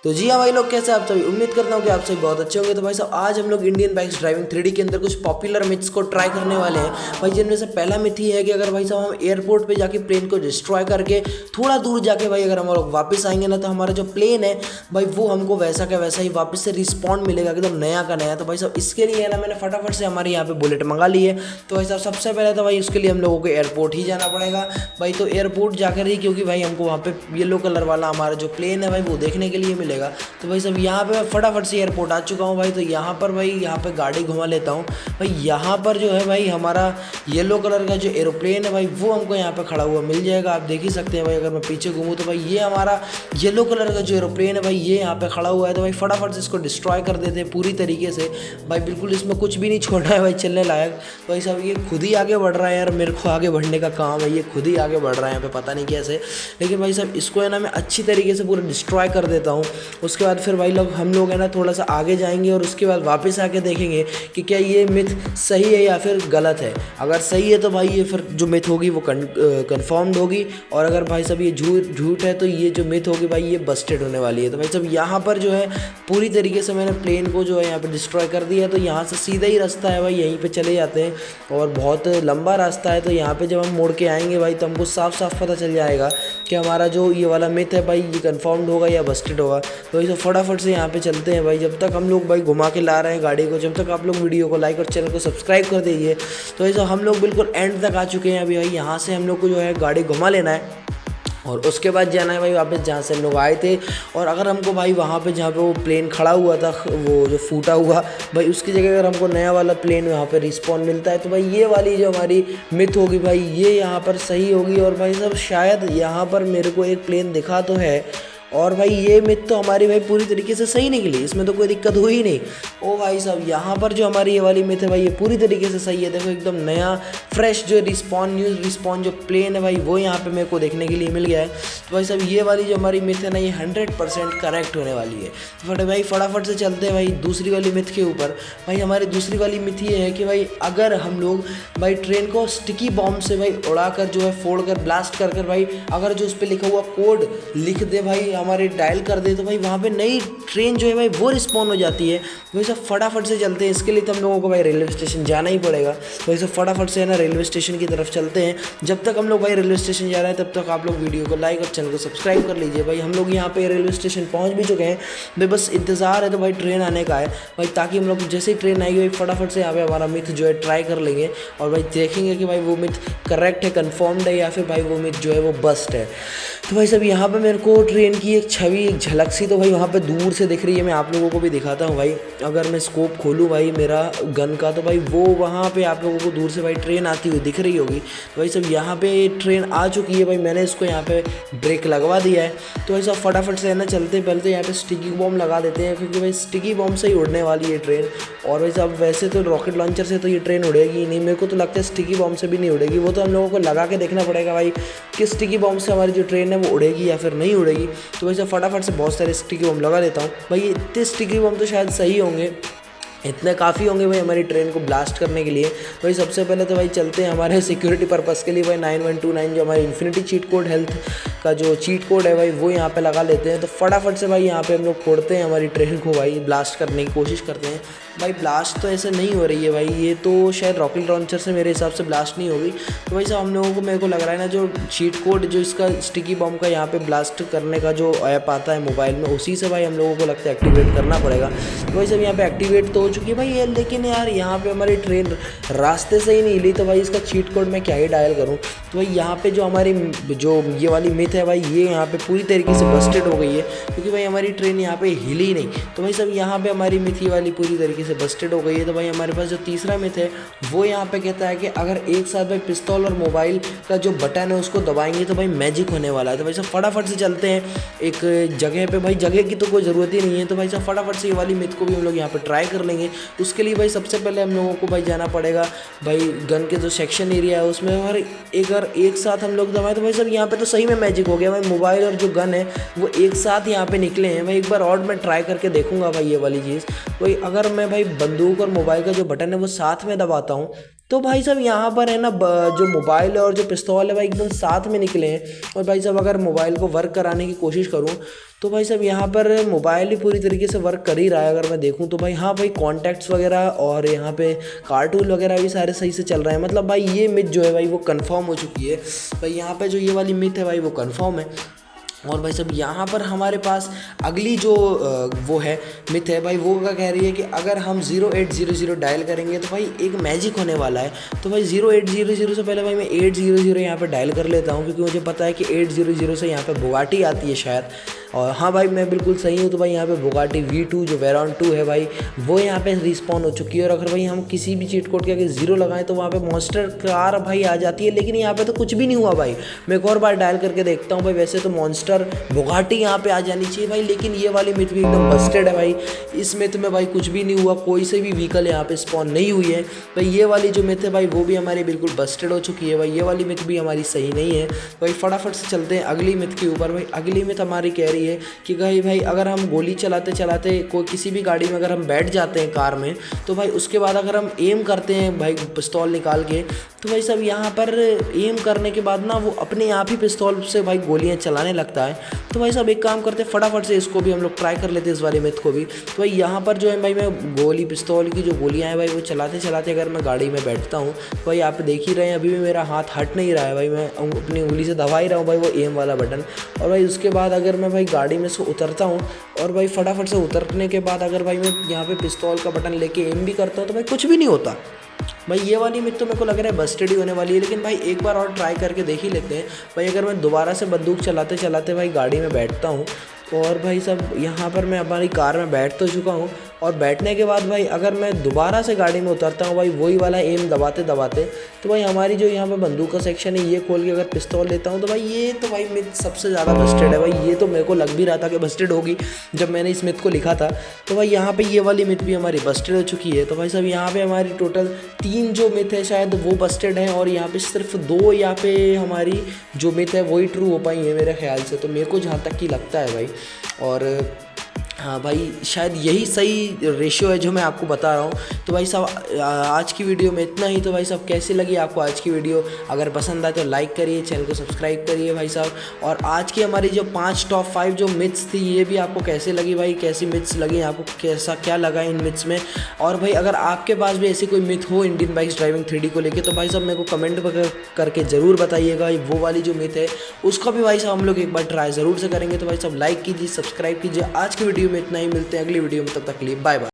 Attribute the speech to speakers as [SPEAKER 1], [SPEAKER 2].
[SPEAKER 1] तो जी हाँ भाई लोग, कैसे आप सभी? उम्मीद करता हूँ कि आप सभी बहुत अच्छे होंगे। तो भाई साहब, आज हम लोग इंडियन बाइक्स ड्राइविंग 3D के अंदर कुछ पॉपुलर मिथ्स को ट्राई करने वाले हैं भाई, जिनमें से पहला मिथ ही है कि अगर भाई साहब हम एयरपोर्ट पे जाके प्लेन को डिस्ट्रॉय करके थोड़ा दूर जाके भाई अगर हम लोग वापस आएंगे ना, तो हमारा जो प्लेन है भाई वो हमको वैसा का वैसा ही वापस से रिस्पॉन्ड मिलेगा, एकदम नया का नया। तो भाई साहब इसके लिए है ना, मैंने फटाफट से हमारे यहाँ पे बुलेट मंगा ली है। तो भाई साहब सबसे पहले तो भाई उसके लिए हम लोगों को एयरपोर्ट ही जाना पड़ेगा भाई। तो एयरपोर्ट जाकर ही, क्योंकि भाई हमको वहाँ पे येलो कलर वाला हमारा जो प्लेन है भाई वो देखने के लिए मिलेगा। तो भाई सब यहाँ पे मैं फटाफट से एयरपोर्ट आ चुका हूँ भाई। तो यहाँ पर भाई यहाँ पे गाड़ी घुमा लेता हूँ भाई। यहाँ पर जो है भाई हमारा येलो कलर का जो एरोप्लेन है भाई वो हमको यहाँ पे खड़ा हुआ मिल जाएगा। आप देख ही सकते हैं भाई, अगर मैं पीछे घूमूँ तो भाई ये हमारा येलो कलर का जो एरोप्लेन है भाई ये यहाँ पे खड़ा हुआ है। तो भाई फटाफट से इसको डिस्ट्रॉय कर देते हैं पूरी तरीके से भाई, बिल्कुल इसमें कुछ भी नहीं छोड़ना है भाई चलने लायक। तो भाई साहब ये खुद ही आगे बढ़ रहा है यार, मेरे को आगे बढ़ने का काम है, ये खुद ही आगे बढ़ रहा है यहाँ पे, पता नहीं कैसे। लेकिन भाई साहब इसको है ना मैं अच्छी तरीके से पूरा डिस्ट्रॉय कर देता हूँ। उसके बाद फिर भाई हम लोग है ना थोड़ा सा आगे जाएंगे और उसके बाद वापस आके देखेंगे कि क्या ये मिथ सही है या फिर गलत है। अगर सही है तो भाई ये फिर जो मिथ होगी वो कन्फर्म्ड होगी, और अगर भाई साहब ये झूठ है तो ये जो मिथ होगी भाई ये बस्टेड होने वाली है। तो भाई साहब यहाँ पर जो है पूरी तरीके से मैंने प्लेन को जो है यहाँ पे डिस्ट्रॉय कर दिया है। तो यहाँ से सीधा ही रास्ता है भाई, यहीं पे चले जाते हैं और बहुत लंबा रास्ता है। तो यहाँ पे जब हम मोड़ के आएंगे भाई तो हमको साफ साफ पता चल जाएगा कि हमारा जो ये वाला मिथ है भाई ये कन्फर्म्ड होगा या बस्टेड होगा। तो इसे फटाफट से यहाँ पे चलते हैं भाई। जब तक हम लोग भाई घुमा के ला रहे हैं गाड़ी को, जब तक आप लोग वीडियो को लाइक और चैनल को सब्सक्राइब कर दीजिए। तो ऐसा हम लोग बिल्कुल एंड तक आ चुके हैं अभी भाई। यहाँ से हम लोग को जो है गाड़ी घुमा लेना है और उसके बाद जाना है भाई वापस जहाँ से हम लोग आए थे। और अगर हमको भाई वहाँ पे जहाँ पे वो प्लेन खड़ा हुआ था, वो जो फूटा हुआ भाई, उसकी जगह अगर हमको नया वाला प्लेन वहाँ पे रिस्पॉन्ड मिलता है तो भाई ये वाली जो हमारी मिथ होगी भाई ये यहाँ पर सही होगी। और भाई साहब शायद यहाँ पर मेरे को एक प्लेन दिखा तो है, और भाई ये मिथ तो हमारी भाई पूरी तरीके से सही निकली, इसमें तो कोई दिक्कत हुई ही नहीं। ओ भाई साहब यहाँ पर जो हमारी ये वाली मिथ है भाई ये पूरी तरीके से सही है। देखो एकदम नया फ्रेश जो न्यू रिस्पॉन्ड जो प्लेन है भाई वो यहाँ पे मेरे को देखने के लिए मिल गया है। तो भाई साहब ये वाली जो हमारी मिथ है ना ये 100% करेक्ट होने वाली है। तो भाई फटाफट से चलते हैं भाई दूसरी वाली मिथ के ऊपर। भाई हमारी दूसरी वाली मिथ ये है कि भाई अगर हम लोग भाई ट्रेन को स्टिकी बॉम्ब से भाई उड़ाकर जो है फोड़ कर ब्लास्ट कर भाई अगर जो उस पर लिखा हुआ कोड लिख दे भाई, हमारे डायल कर दे, तो भाई वहाँ पे नई ट्रेन जो है भाई वो रिस्पॉन्ड हो जाती है। वही सब फटाफट से चलते हैं। इसके लिए तो हम लोगों को भाई रेलवे स्टेशन जाना ही पड़ेगा। वही सब फटाफट से है ना रेलवे स्टेशन की तरफ चलते हैं। जब तक हम लोग भाई रेलवे स्टेशन जा रहे हैं तब तक आप लोग वीडियो को लाइक और चैनल को सब्सक्राइब कर लीजिए भाई। हम लोग यहाँ पे रेलवे स्टेशन पहुँच भी चुके हैं भाई, बस इंतज़ार है तो भाई ट्रेन आने का है भाई, ताकि हम लोग जैसे ही ट्रेन आएगी भाई फटाफट से यहाँ पे हमारा मिथ जो है ट्राई कर लेंगे और भाई देखेंगे कि भाई वो मिथ करेक्ट है, कन्फर्म्ड है, या फिर भाई वो मिथ जो है वो बस्ट है। तो भाई सब यहाँ पे मेरे को ट्रेन की एक छवि, एक झलक सी तो भाई वहाँ पे दूर से दिख रही है। मैं आप लोगों को भी दिखाता हूँ भाई। अगर मैं स्कोप खोलूँ भाई मेरा गन का तो भाई वो वहाँ पे आप लोगों को दूर से भाई ट्रेन आती हुई दिख रही होगी। तो भाई सब यहाँ पे ट्रेन आ चुकी है भाई, मैंने इसको यहाँ पे ब्रेक लगवा दिया है। तो भाई सब फटाफट से है ना चलते पहले तो यहाँ पे स्टिकी बॉम्ब लगा देते हैं, क्योंकि भाई स्टिकी बॉम्ब से ही उड़ने वाली है ट्रेन। और भाई साहब वैसे तो रॉकेट लॉन्चर से तो ये ट्रेन उड़ेगी ही नहीं, मेरे को तो लगता है स्टिकी बॉम्ब से भी नहीं उड़ेगी। वो तो हम लोगों को लगा के देखना पड़ेगा भाई कि स्टिकी बॉम्ब से हमारी जो ट्रेन है वो उड़ेगी या फिर नहीं उड़ेगी। तो वैसे फटाफट से बहुत सारे स्टिकी बम लगा देता हूँ भाई। इतने स्टिकी बम तो शायद सही होंगे, इतने काफ़ी होंगे भाई हमारी ट्रेन को ब्लास्ट करने के लिए। भाई सबसे पहले तो भाई चलते हैं हमारे सिक्योरिटी पर्पज़ के लिए भाई 9129 जो हमारी इन्फिनिटी चीट कोड हेल्थ का जो चीट कोड है भाई वो यहाँ पे लगा लेते हैं। तो फटाफट से भाई यहाँ पे हम लोग फोड़ते हैं हमारी ट्रेन को भाई, ब्लास्ट करने की कोशिश करते हैं भाई। ब्लास्ट तो ऐसे नहीं हो रही है भाई, ये तो शायद रॉकेट लॉन्चर से मेरे हिसाब से ब्लास्ट नहीं होगी। तो भाई साहब हम लोगों को, मेरे को लग रहा है ना जो चीट कोड जो इसका स्टिकी बॉम्ब का यहाँ पे ब्लास्ट करने का जो ऐप आता है मोबाइल में, उसी से भाई हम लोगों को लगता है एक्टिवेट करना पड़ेगा। तो भाई साहब यहाँ पे एक्टिवेट तो हो चुकी है भाई ये, लेकिन यार यहाँ पे हमारी ट्रेन रास्ते से ही नहीं हिली। तो भाई इसका चीट कोड मैं क्या ही डायल करूँ। तो भाई यहाँ पे जो हमारी जो ये वाली मिथ है भाई ये यहाँ पे पूरी तरीके से बस्टेड हो गई है, क्योंकि भाई हमारी ट्रेन यहाँ पे हिली नहीं। तो भाई सब यहाँ पे हमारी मिथ ये वाली पूरी तरीके से बस्टेड हो गई है। तो भाई हमारे पास जो तीसरा मिथ है वो यहाँ पे कहता है कि अगर एक साथ भाई पिस्तौल और मोबाइल का जो बटन है उसको दबाएंगे तो भाई मैजिक होने वाला है। तो भाई सब फटाफट से चलते हैं एक जगह पे भाई, जगह की तो कोई ज़रूरत ही नहीं है। तो भाई सब फटाफट से ये वाली मिथ को भी हम लोग यहाँ पे ट्राई कर लेंगे। उसके लिए भाई सबसे पहले हम लोगों को भाई जाना पड़ेगा भाई गन के जो सेक्शन एरिया है उसमें, और एक साथ हम लोग दबाएं तो भाई सब यहाँ पे तो सही में मैजिक हो गया भाई। मोबाइल और जो गन है वो एक साथ यहाँ पे निकले हैं भाई। एक बार और मैं ट्राई करके देखूंगा भाई ये वाली चीज़। भाई अगर मैं भाई बंदूक और मोबाइल का जो बटन है वो साथ में दबाता हूँ तो भाई साहब यहाँ पर है ना जो मोबाइल और जो पिस्तौल है भाई एकदम साथ में निकले हैं। और भाई साहब अगर मोबाइल को वर्क कराने की कोशिश करूँ तो भाई साहब यहाँ पर मोबाइल ही पूरी तरीके से वर्क कर ही रहा है अगर मैं देखूँ तो भाई। हाँ भाई, कॉन्टैक्ट्स वगैरह और यहाँ पे कार्टून वगैरह भी सारे सही से चल रहे हैं। मतलब भाई ये मिथ जो है भाई वो कंफर्म हो चुकी है भाई। यहाँ पे जो ये वाली मिथ है भाई वो कंफर्म है। और भाई साहब यहाँ पर हमारे पास अगली जो वो है मिथ है भाई, वो क्या कह रही है कि अगर हम 0800 डायल करेंगे तो भाई एक मैजिक होने वाला है। तो भाई 0800 से पहले भाई मैं 800 यहाँ पे डायल कर लेता हूँ, क्योंकि मुझे पता है कि 800 से यहाँ पे बुगाटी आती है शायद। और हाँ भाई, मैं बिल्कुल सही हूँ। तो भाई यहाँ पे बुगाटी V2 जो वेरॉन 2 है भाई, वो यहाँ पे रिस्पॉन हो चुकी है। और अगर भाई हम किसी भी चीट कोड के आगे 0 लगाएं तो वहाँ पे मॉन्स्टर कार भाई आ जाती है, लेकिन यहाँ पे तो कुछ भी नहीं हुआ भाई। मैं एक और बार डायल करके देखता हूँ भाई। वैसे तो मॉन्स्टर बुगाटी यहाँ पे आ जानी चाहिए भाई, लेकिन ये वाली मिथ भी एकदम बस्टेड है भाई। इस मिथ में भाई कुछ भी नहीं हुआ, कोई से भी व्हीकल यहाँ पे स्पॉन नहीं हुई है भाई। ये वाली जो मिथ है भाई वो भी हमारी बिल्कुल बस्टेड हो चुकी है भाई। ये वाली मिथ भी हमारी सही नहीं है भाई। फटाफट से चलते हैं अगली मिथ के ऊपर भाई। अगली मिथ हमारी कह रही है कि भाई अगर हम गोली चलाते चलाते कोई किसी भी गाड़ी में अगर हम बैठ जाते हैं कार में, तो भाई उसके बाद अगर हम एम करते हैं भाई पिस्तौल निकाल के, तो भाई सब यहाँ पर एम करने के बाद ना वो अपने आप ही पिस्तौल से भाई गोलियाँ चलाने लगता है। तो भाई सब एक काम करते हैं, फटाफट से इसको भी हम लोग ट्राई कर लेते हैं, इस वाली मिथ को भी। तो भाई यहाँ पर जो है भाई मैं गोली पिस्तौल की जो गोलियाँ हैं भाई वो चलाते चलाते अगर मैं गाड़ी में बैठता हूँ तो भाई आप देख ही रहे हैं अभी भी मेरा हाथ हट नहीं रहा है भाई। मैं अपनी उंगली से दबा ही रहा हूँ भाई वो एम वाला बटन। और भाई उसके बाद अगर मैं भाई गाड़ी में से उतरता हूँ और भाई फटाफट से उतरने के बाद अगर भाई मैं यहाँ पे पिस्तौल का बटन लेके एम भी करता हूँ तो भाई कुछ भी नहीं होता भाई। ये वाली मिथ तो मेरे को लग रहा है बस्टेड ही होने वाली है। लेकिन भाई एक बार और ट्राई करके देख ही लेते हैं भाई। अगर मैं दोबारा से बंदूक चलाते चलाते भाई गाड़ी में बैठता हूँ और भाई सब यहाँ पर मैं हमारी कार में बैठ तो चुका हूँ, और बैठने के बाद भाई अगर मैं दोबारा से गाड़ी में उतरता हूँ भाई वही वाला एम दबाते दबाते, तो भाई हमारी जो यहाँ पे बंदूक का सेक्शन है ये खोल के अगर पिस्तौल लेता हूँ तो भाई ये तो भाई मिथ सबसे ज़्यादा बस्टेड है भाई। ये तो मेरे को लग भी रहा था कि बस्टेड होगी जब मैंने इस मिथ को लिखा था। तो भाई यहाँ पे ये वाली मिथ भी हमारी बस्टेड हो चुकी है। तो भाई साहब यहाँ पे हमारी टोटल 3 जो मिथ है शायद वो बस्टेड हैं, और यहाँ पे सिर्फ 2 यहाँ पे हमारी जो मिथ है वही ट्रू हो पाई है मेरे ख्याल से, तो मेरे को जहाँ तक कि लगता है भाई। और हाँ भाई, शायद यही सही रेशियो है जो मैं आपको बता रहा हूँ। तो भाई साहब आज की वीडियो में इतना ही। तो भाई साहब कैसी लगी आपको आज की वीडियो? अगर पसंद आए तो लाइक करिए, चैनल को सब्सक्राइब करिए भाई साहब। और आज की हमारी जो 5 टॉप 5 जो मिथ्स थी ये भी आपको कैसे लगी भाई, कैसी मिथ्स लगी आपको, कैसा क्या लगा इन मिथ्स में। और भाई अगर आपके पास भी ऐसी कोई मिथ हो इंडियन बाइक्स ड्राइविंग 3D को लेके तो भाई साहब मेरे को कमेंट करके ज़रूर बताइएगा। वो वाली जो मिथ है उसका भी भाई साहब हम लोग एक बार ट्राई ज़रूर से करेंगे। तो भाई साहब लाइक कीजिए, सब्सक्राइब कीजिए। आज की वीडियो में इतना ही, मिलते हैं अगली वीडियो में, तब तक के लिए बाय बाय।